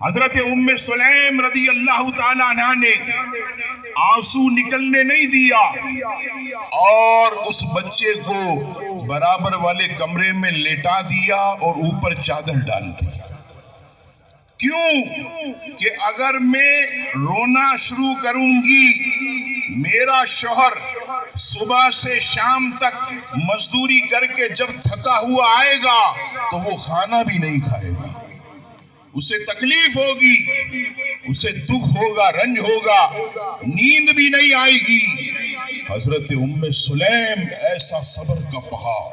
حضرت ام سلیم رضی اللہ تعالیٰ عنہ نے آنسو نکلنے نہیں دیا اور اس بچے کو برابر والے کمرے میں لیٹا دیا اور اوپر چادر ڈال دی. کیوں کہ اگر میں رونا شروع کروں گی میرا شوہر صبح سے شام تک مزدوری کر کے جب تھکا ہوا آئے گا تو وہ کھانا بھی نہیں کھائے گا, اسے تکلیف ہوگی, اسے دکھ ہوگا, رنج ہوگا, نیند بھی نہیں آئے گی. حضرت ام سلیم ایسا صبر کا پہاڑ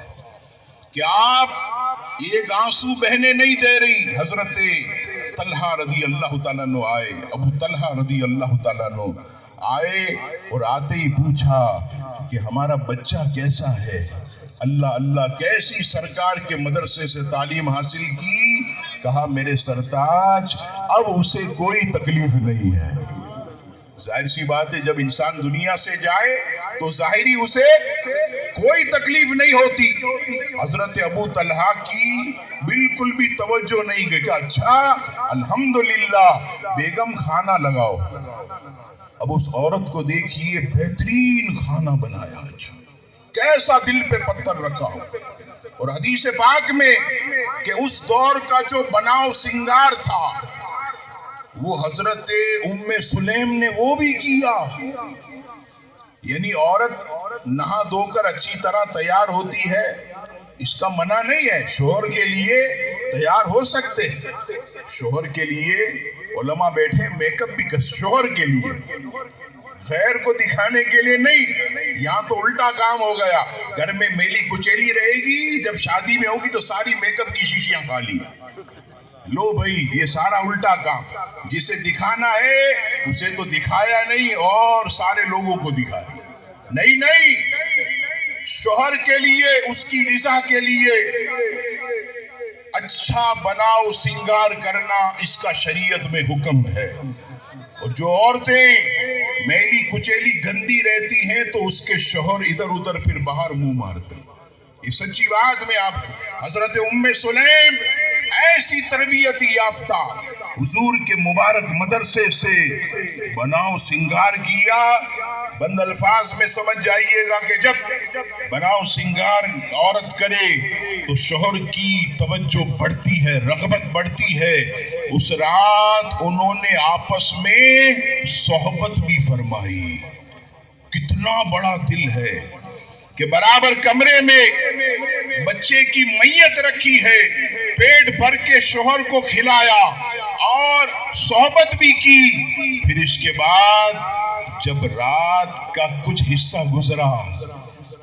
کہ آپ ایک آنسو بہنے نہیں دے رہی. حضرت طلحہ رضی اللہ تعالیٰ عنہ آئے, ابو طلحہ رضی اللہ تعالیٰ عنہ آئے اور آتے ہی پوچھا کہ ہمارا بچہ کیسا ہے. اللہ اللہ, کیسی سرکار کے مدرسے سے تعلیم حاصل کی. کہا میرے سرتاج اب اسے کوئی تکلیف نہیں ہے. ظاہر سی بات ہے جب انسان دنیا سے جائے تو ظاہری اسے کوئی تکلیف نہیں ہوتی. حضرت ابو طلحہ کی بالکل بھی توجہ نہیں گئی کہ اچھا الحمدللہ بیگم کھانا لگاؤ. اب اس عورت کو دیکھیے بہترین کھانا بنایا, کیسا دل پہ پتھر رکھا ہو. اور حدیث پاک میں کہ اس دور کا جو بناؤ سنگار تھا وہ حضرت ام سلیم نے وہ بھی کیا. یعنی عورت نہا دھو کر اچھی طرح تیار ہوتی ہے, اس کا منع نہیں ہے, شوہر کے لیے تیار ہو سکتے, شوہر کے لیے علماء بیٹھے میک اپ بھی کر, شوہر کے لیے, غیر کو دکھانے کے لیے نہیں. یہاں تو الٹا کام ہو گیا, گھر میں میلی کچیلی رہے گی, جب شادی میں ہوگی تو ساری میک اپ کی شیشیاں خالی. لو بھائی یہ سارا الٹا کام, جسے دکھانا ہے اسے تو دکھایا نہیں اور سارے لوگوں کو دکھا دیا. نہیں نہیں, شوہر کے لیے, اس کی رضا کے لیے اچھا بناؤ سنگار کرنا اس کا شریعت میں حکم ہے. اور جو عورتیں میلی کچیلی گندی رہتی ہیں تو اس کے شوہر ادھر ادھر پھر باہر منہ مارتے. یہ سچی بات میں آپ, حضرت ام سلیم ایسی تربیت یافتہ حضور کے مبارک مدرسے سے بناؤ سنگار کیا. بند الفاظ میں سمجھ جائیے گا کہ جب بناؤ سنگار عورت کرے تو شوہر کی توجہ بڑھتی ہے, رغبت بڑھتی ہے. اس رات انہوں نے آپس میں صحبت بھی فرمائی. کتنا بڑا دل ہے کہ برابر کمرے میں بچے کی میت رکھی ہے, پیٹ بھر کے شوہر کو کھلایا اور صحبت بھی کی. پھر اس کے بعد جب رات کا کچھ حصہ گزرا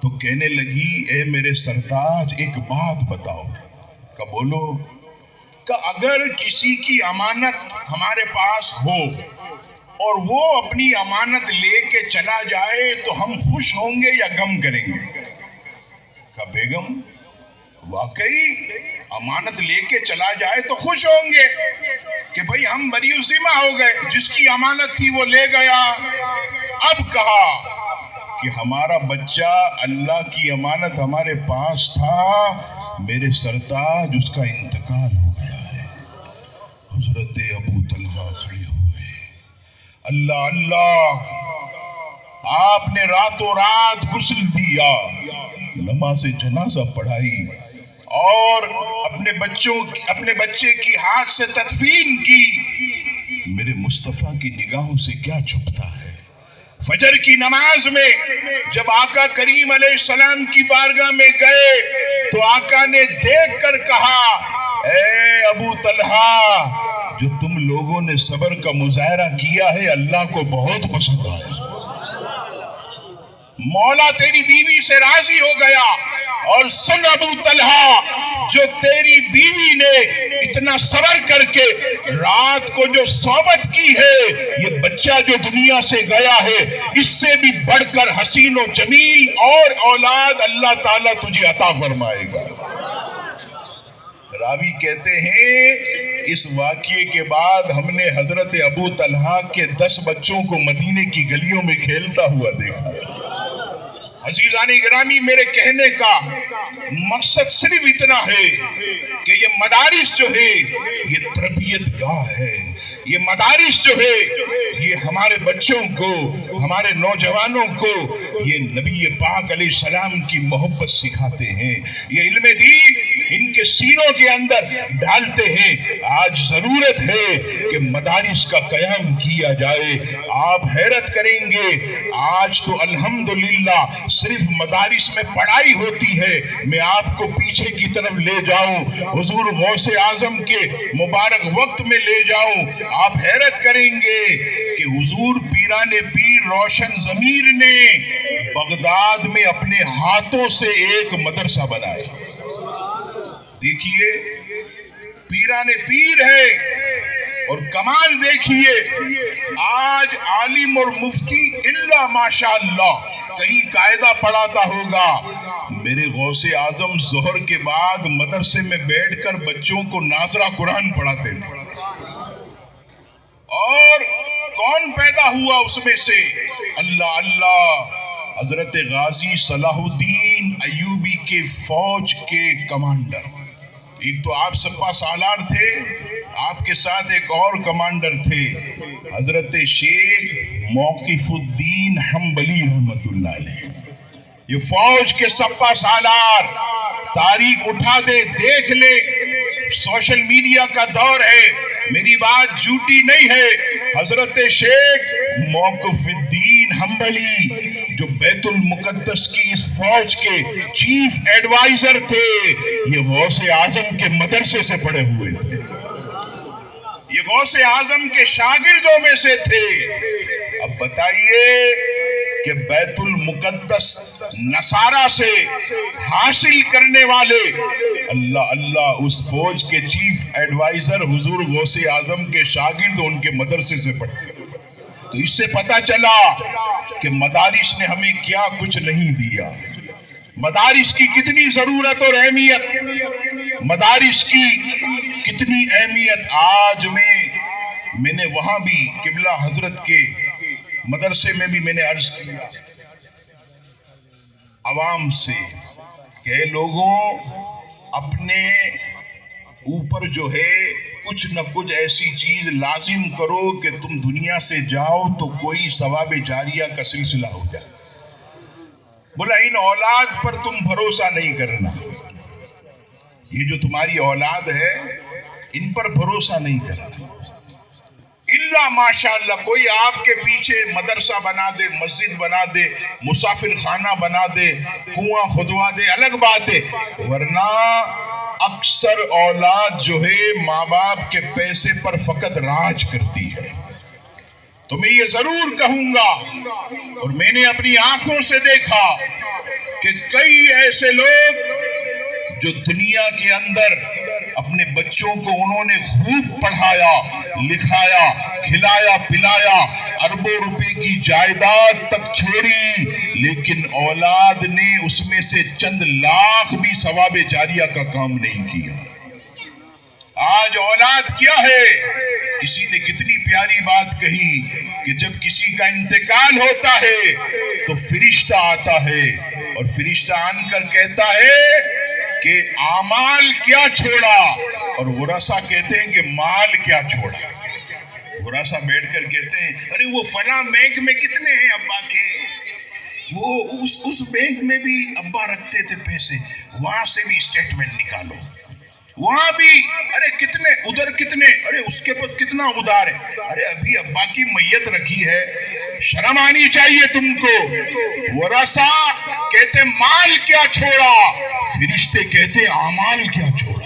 تو کہنے لگی اے میرے سرتاج ایک بات بتاؤ. کہ بولو. کہ اگر کسی کی امانت ہمارے پاس ہو اور وہ اپنی امانت لے کے چلا جائے تو ہم خوش ہوں گے یا غم کریں گے؟ کہ بیگم واقعی امانت لے کے چلا جائے تو خوش ہوں گے کہ بھئی ہم بری الذمہ ہو گئے, جس کی امانت تھی وہ لے گیا. اب کہا کہ ہمارا بچہ اللہ کی امانت ہمارے پاس تھا, میرے سرتاج اس کا انتقال ہو گیا ہے. حضرت ابو طلحہ کھڑے ہوئے. اللہ اللہ, آپ نے راتوں رات غسل دیا, نماز جنازہ پڑھائی اور اپنے بچے کی ہاتھ سے تدفین کی. میرے مصطفیٰ کی نگاہوں سے کیا چھپتا ہے. فجر کی نماز میں جب آقا کریم علیہ السلام کی بارگاہ میں گئے تو آقا نے دیکھ کر کہا اے ابو طلحہ, جو تم لوگوں نے صبر کا مظاہرہ کیا ہے اللہ کو بہت پسند آیا. مولا تیری بیوی سے راضی ہو گیا. اور سن ابو طلحہ, جو تیری بیوی نے اتنا صبر کر کے رات کو جو صحبت کی ہے, یہ بچہ جو دنیا سے گیا ہے اس سے بھی بڑھ کر حسین و جمیل اور اولاد اللہ تعالیٰ تجھے عطا فرمائے گا. راوی کہتے ہیں اس واقعے کے بعد ہم نے حضرت ابو طلحہ کے 10 بچوں کو مدینے کی گلیوں میں کھیلتا ہوا دیکھا. عزیزان گرامی, میرے کہنے کا مقصد صرف اتنا ہے کہ کہ یہ مدارس جو ہے یہ تربیت گاہ ہے، یہ مدارس جو ہے یہ ہمارے بچوں کو، ہمارے نوجوانوں کو یہ نبی پاک علیہ السلام کی محبت سکھاتے ہیں، یہ علم دین ان کے سینوں کے اندر ڈالتے ہیں۔ آج ضرورت ہے کہ مدارس کا قیام کیا جائے۔ آپ حیرت کریں گے، آج تو الحمدللہ صرف مدارس میں پڑھائی ہوتی ہے۔ میں آپ کو پیچھے کی طرف لے جاؤں، حضور غوث اعظم کے مبارک وقت میں لے جاؤں، آپ حیرت کریں گے کہ حضور پیران پیر روشن ضمیر نے بغداد میں اپنے ہاتھوں سے ایک مدرسہ بنایا۔ دیکھیے پیران پیر ہے، اور کمال دیکھیے آج عالم اور مفتی الا ماشاءاللہ کہیں قاعدہ پڑھاتا ہوگا، میرے غوث اعظم ظہر کے بعد مدرسے میں بیٹھ کر بچوں کو ناظرہ قرآن پڑھاتے تھے۔ اور کون پیدا ہوا اس میں سے؟ اللہ اللہ، حضرت غازی صلاح الدین ایوبی کے فوج کے کمانڈر۔ ایک تو آپ سپہ سالار تھے، آپ کے ساتھ ایک اور کمانڈر تھے حضرت شیخ موقف الدین حنبلی رحمت اللہ علیہ۔ یہ فوج کے سپہ سالار، تاریخ اٹھا دے دیکھ لے، سوشل میڈیا کا دور ہے، میری بات جھوٹی نہیں ہے۔ حضرت شیخ موقف الدین حنبلی جو بیت المقدس کی اس فوج کے چیف ایڈوائزر تھے، یہ غوث اعظم کے مدرسے سے پڑھے ہوئے تھے، یہ غوث اعظم کے شاگردوں میں سے تھے۔ اب بتائیے کہ بیت المقدس نصارہ سے حاصل کرنے والے اللہ اللہ اس فوج کے چیف ایڈوائزر حضور غوث اعظم کے شاگرد ان کے مدرسے سے پڑھتے۔ تو اس سے پتا چلا کہ مدارس نے ہمیں کیا کچھ نہیں دیا، مدارس کی کتنی ضرورت اور اہمیت، مدارس کی کتنی اہمیت۔ آج میں نے وہاں بھی قبلہ حضرت کے مدرسے میں بھی میں نے عرض کیا عوام سے کہ اے لوگوں، اپنے اوپر جو ہے کچھ نہ کچھ ایسی چیز لازم کرو کہ تم دنیا سے جاؤ تو کوئی ثواب جاریہ کا سلسلہ ہو جائے۔ بولا ان اولاد پر تم بھروسہ نہیں کرنا، یہ جو تمہاری اولاد ہے ان پر بھروسہ نہیں کرنا، اللہ ماشاءاللہ کوئی آپ کے پیچھے مدرسہ بنا دے، مسجد بنا دے، مسافر خانہ بنا دے، کنواں کھدوا دے، الگ بات ہے، ورنہ اکثر اولاد جو ہے ماں باپ کے پیسے پر فقط راج کرتی ہے۔ تو میں یہ ضرور کہوں گا، اور میں نے اپنی آنکھوں سے دیکھا کہ کئی ایسے لوگ جو دنیا کے اندر اپنے بچوں کو انہوں نے خوب پڑھایا، لکھایا، کھلایا پلایا، اربوں روپے کی جائیداد تک چھوڑی، لیکن اولاد نے اس میں سے چند لاکھ بھی ثواب جاریہ کا کام نہیں کیا۔ آج اولاد کیا ہے؟ کسی نے کتنی پیاری بات کہی کہ جب کسی کا انتقال ہوتا ہے تو فرشتہ آتا ہے، اور فرشتہ آن کر کہتا ہے کہ اعمال کیا چھوڑا، اور ورثہ کہتے ہیں کہ مال کیا چھوڑا۔ ورثہ بیٹھ کر کہتے ہیں ارے وہ فلاں بینک میں کتنے ہیں ابا کے، وہ اس بینک میں بھی ابا رکھتے تھے پیسے، وہاں سے بھی اسٹیٹمنٹ نکالو، وہاں بھی ارے کتنے، ادھر کتنے، ارے اس کے پاس کتنا ادھار ہے، ارے ابھی ابا کی میت رکھی ہے، شرم آنی چاہیے تم کو۔ ورثہ کہتے مال کیا چھوڑا، فرشتے کہتے اعمال کیا چھوڑا۔